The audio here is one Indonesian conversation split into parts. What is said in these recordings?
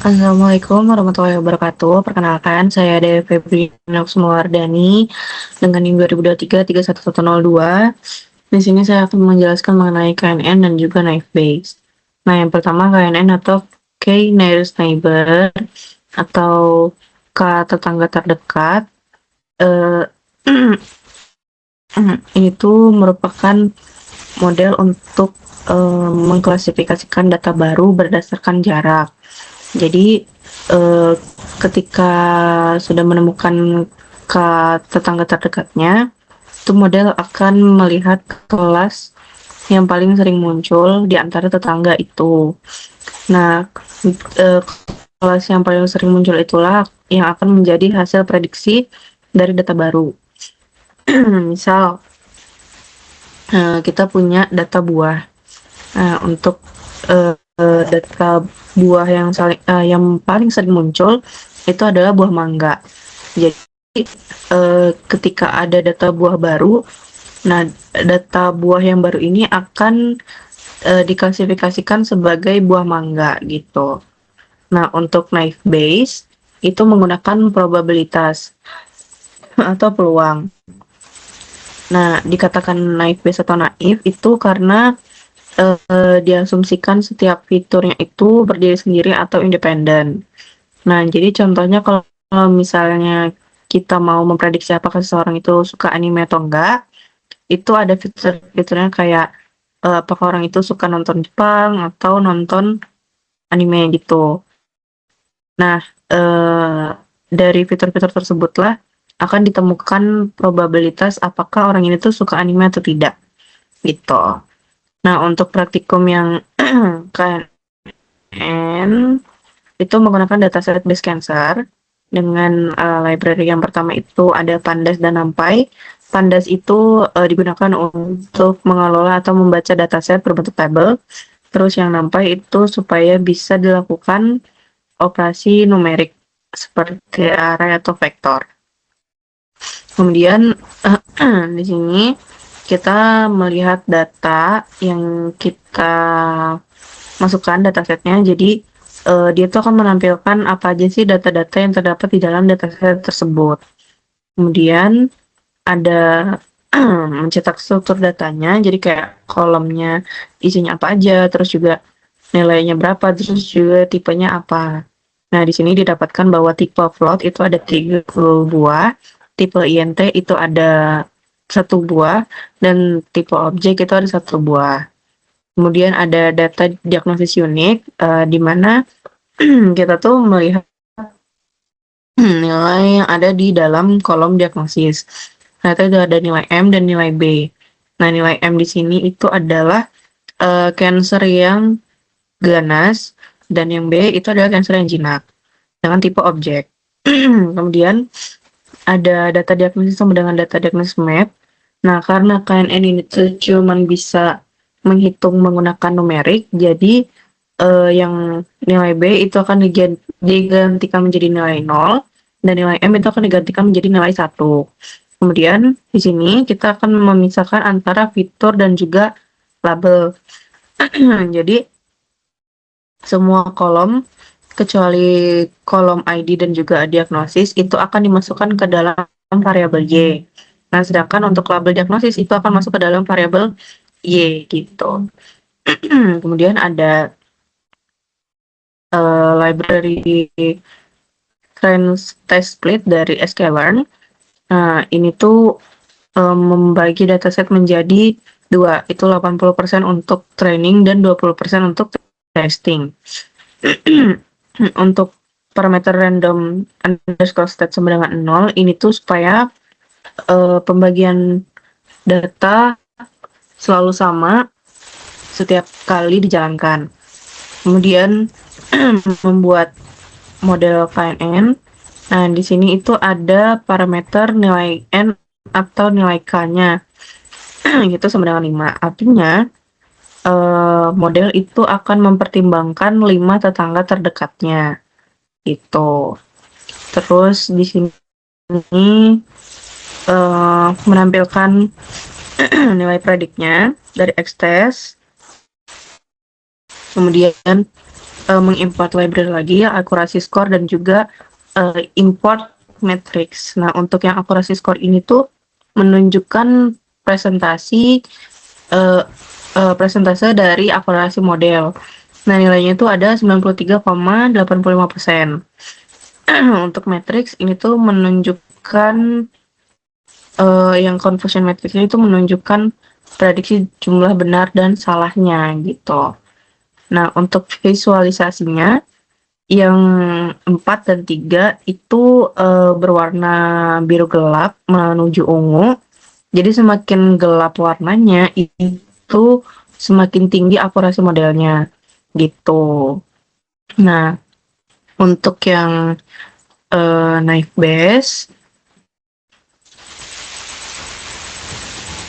Assalamualaikum warahmatullahi wabarakatuh. Perkenalkan, saya Devi Febriana Kusumawardani dengan NIM 2023-31102. Di sini saya akan menjelaskan mengenai KNN dan juga knife base. Nah, yang pertama KNN atau Key Nearest Neighbor atau K tetangga terdekat. Eh, itu merupakan model untuk mengklasifikasikan data baru berdasarkan jarak. Jadi ketika sudah menemukan ke tetangga terdekatnya, itu model akan melihat kelas yang paling sering muncul di antara tetangga itu. Nah, eh, kelas yang paling sering muncul itulah yang akan menjadi hasil prediksi dari data baru. Misal, kita punya data buah. Nah, untuk data buah yang paling sering muncul itu adalah buah mangga. Jadi ketika ada data buah baru, nah data buah yang baru ini akan diklasifikasikan sebagai buah mangga gitu. Nah, untuk knife base itu menggunakan probabilitas atau peluang. Nah, dikatakan knife base atau naif itu karena diasumsikan setiap fiturnya itu berdiri sendiri atau independen. Nah, jadi contohnya kalau misalnya kita mau memprediksi apakah seseorang itu suka anime atau enggak, itu ada fitur-fiturnya kayak apakah orang itu suka nonton Jepang atau nonton anime gitu. Nah, dari fitur-fitur tersebutlah akan ditemukan probabilitas apakah orang ini tuh suka anime atau tidak gitu. Nah, untuk praktikum yang KNN itu menggunakan dataset base cancer dengan library yang pertama itu ada Pandas dan NumPy. Pandas itu digunakan untuk mengelola atau membaca dataset berbentuk tabel. Terus yang NumPy itu supaya bisa dilakukan operasi numerik seperti array atau vektor. Kemudian di sini kita melihat data yang kita masukkan datasetnya. Jadi dia tuh akan menampilkan apa aja sih data-data yang terdapat di dalam dataset tersebut. Kemudian ada mencetak struktur datanya, jadi kayak kolomnya isinya apa aja, terus juga nilainya berapa, terus juga tipenya apa. Nah, di sini didapatkan bahwa tipe float itu ada 30 buah, tipe INT itu ada 1 buah, dan tipe objek itu ada 1 buah. Kemudian ada data diagnosis unik, di mana kita tuh melihat nilai yang ada di dalam kolom diagnosis. Ternyata itu ada nilai M dan nilai B. Nah, nilai M di sini itu adalah cancer yang ganas, dan yang B itu adalah cancer yang jinak dengan tipe objek. Kemudian ada data diagnosis sama dengan data diagnosis map. Nah, karena KNN ini tuh cuman bisa menghitung menggunakan numerik, jadi yang nilai B itu akan digantikan menjadi nilai 0, dan nilai M itu akan digantikan menjadi nilai 1. Kemudian di sini kita akan memisahkan antara fitur dan juga label. Jadi semua kolom kecuali kolom ID dan juga diagnosis itu akan dimasukkan ke dalam variabel Y. Nah, sedangkan untuk label diagnosis itu akan masuk ke dalam variabel Y gitu. Kemudian ada library trans test split dari sklearn. Nah, ini tuh membagi dataset menjadi 2, itu 80% untuk training dan 20% untuk testing. Untuk parameter random underscore state sama dengan 0, ini tuh supaya pembagian data selalu sama setiap kali dijalankan. Kemudian membuat model KNN. Nah, di sini itu ada parameter nilai N atau nilai K-nya. Itu sama dengan 5. Artinya, model itu akan mempertimbangkan 5 tetangga terdekatnya. Gitu. Terus di sini menampilkan nilai prediknya dari X-test. Kemudian mengimport library lagi, akurasi score dan juga import matrix. Nah, untuk yang akurasi score ini tuh menunjukkan presentasi uh, presentase dari akurasi model. Nah, nilainya itu ada 93,85%. Untuk matrix ini tuh menunjukkan yang confusion matrix itu menunjukkan prediksi jumlah benar dan salahnya gitu. Nah, untuk visualisasinya yang 4 dan 3 itu berwarna biru gelap menuju ungu. Jadi semakin gelap warnanya itu semakin tinggi akurasi modelnya gitu. Nah, untuk yang naive Bayes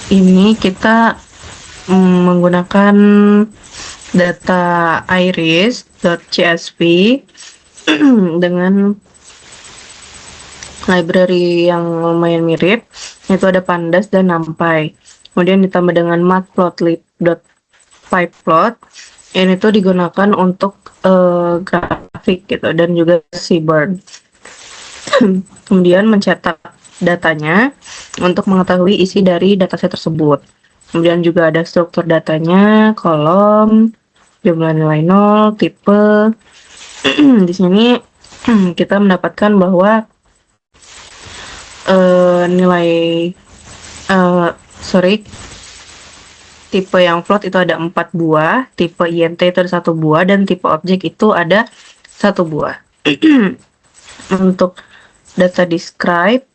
ini kita menggunakan data iris.csv dengan library yang lumayan mirip, yaitu ada pandas dan numpy. Kemudian ditambah dengan matplotlib.pyplot. Ini tuh digunakan untuk grafik gitu dan juga seabird. Kemudian mencetak datanya untuk mengetahui isi dari dataset tersebut. Kemudian juga ada struktur datanya, kolom, jumlah nilai 0, tipe. Di sini kita mendapatkan bahwa nilai tipe yang float itu ada 4 buah, tipe INT itu ada 1 buah, dan tipe objek itu ada 1 buah. Untuk data describe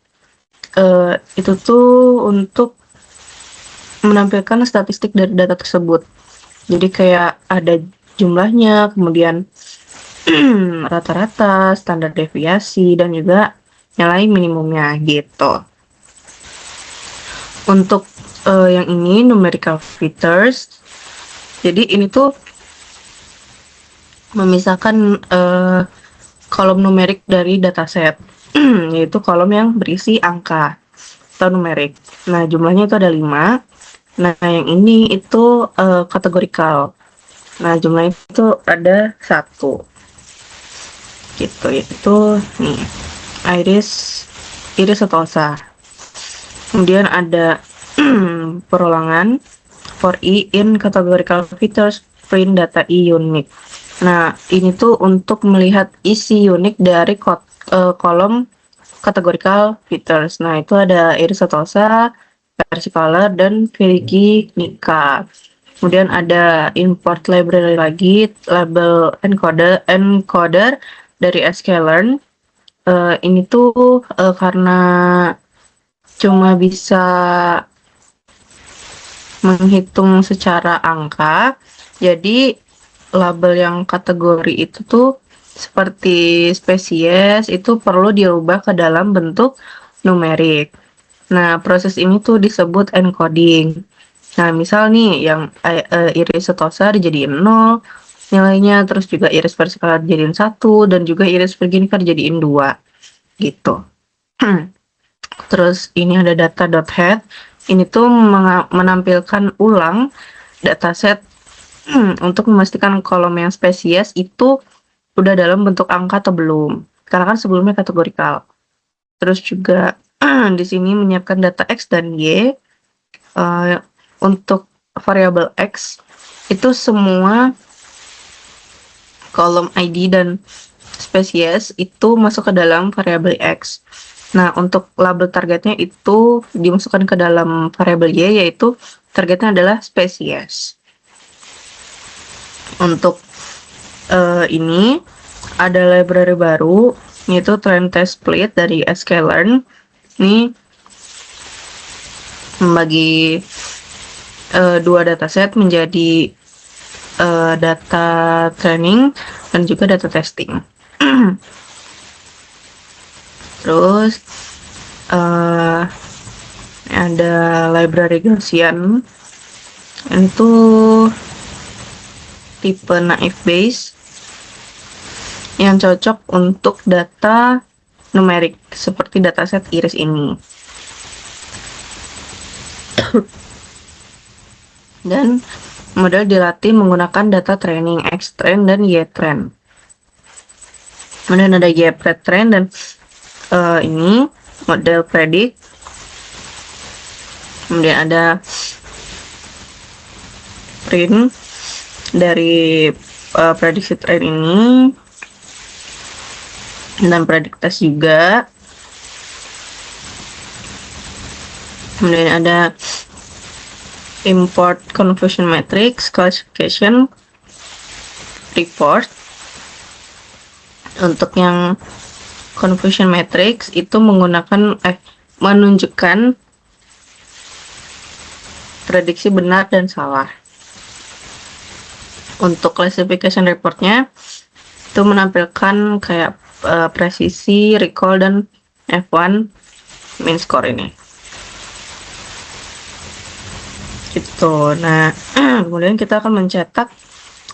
itu tuh untuk menampilkan statistik dari data tersebut. Jadi kayak ada jumlahnya, kemudian rata-rata, standar deviasi, dan juga nilai minimumnya gitu. Untuk yang ini numerical filters, jadi ini tuh memisahkan kolom numerik dari dataset, yaitu kolom yang berisi angka atau numerik. Nah, jumlahnya itu ada 5. Nah, yang ini itu kategorikal. Nah, jumlahnya itu ada 1. Gitu, yaitu nih, iris setosa. Kemudian ada perulangan for i in categorical features print data i unique. Nah, ini tuh untuk melihat isi unik dari kolom categorical features. Nah, itu ada iris setosa, versicolor, dan Nika. Kemudian ada import library lagi, label encoder dari sklearn. Ini tuh karena cuma bisa menghitung secara angka, jadi label yang kategori itu tuh seperti spesies itu perlu dirubah ke dalam bentuk numerik. Nah, proses ini tuh disebut encoding. Nah, misal nih yang iris setosa dijadiin 0 nilainya, terus juga iris versicolor dijadiin 1, dan juga iris virginica dijadiin 2 gitu. Terus ini ada data.head. Ini tuh menampilkan ulang dataset untuk memastikan kolom yang spesies itu udah dalam bentuk angka atau belum. Karena kan sebelumnya kategorikal. Terus juga di sini menyiapkan data X dan Y. Untuk variabel X itu semua kolom ID dan spesies itu masuk ke dalam variabel X. Nah, untuk label targetnya itu dimasukkan ke dalam variabel Y, yaitu targetnya adalah spesies. Untuk ini ada library baru, yaitu trend test split dari sklearn. Ini membagi dua dataset menjadi data training dan juga data testing. Terus ada library Gaussian, itu tipe naive Bayes yang cocok untuk data numerik seperti dataset iris ini. Dan model dilatih menggunakan data training X-train dan Y-train. Kemudian ada gap trend dan ini model predik. Kemudian ada print dari prediksi trend ini dan predik test juga. Kemudian ada import confusion matrix classification report. Untuk yang confusion matrix itu menunjukkan prediksi benar dan salah. Untuk classification reportnya itu menampilkan kayak presisi, recall, dan F1 mean score ini. Gitu. Nah, kemudian kita akan mencetak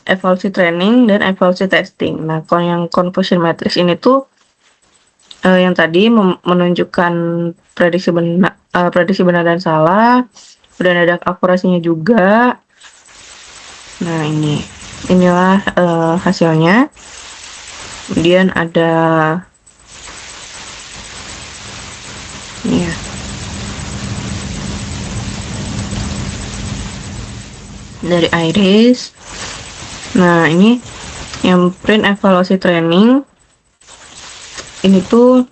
evaluasi training dan evaluasi testing. Nah, kalau yang confusion matrix ini tuh yang tadi menunjukkan prediksi benar dan salah, dan ada akurasinya juga. Nah, inilah hasilnya. Kemudian ada ini ya, dari Iris. Nah, ini yang print evaluasi training ini tuh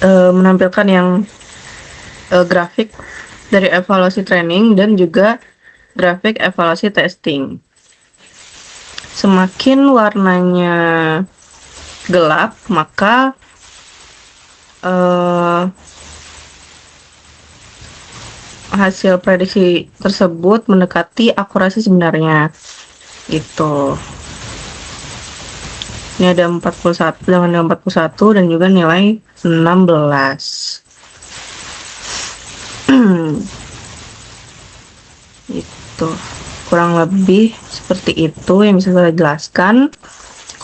menampilkan yang grafik dari evaluasi training dan juga grafik evaluasi testing. Semakin warnanya gelap, maka hasil prediksi tersebut mendekati akurasi sebenarnya. Gitu. Ini ada 41 dengan 41 dan juga nilai 16. Itu kurang lebih seperti itu yang bisa saya jelaskan.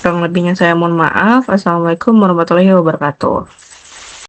Kurang lebihnya saya mohon maaf. Assalamualaikum warahmatullahi wabarakatuh.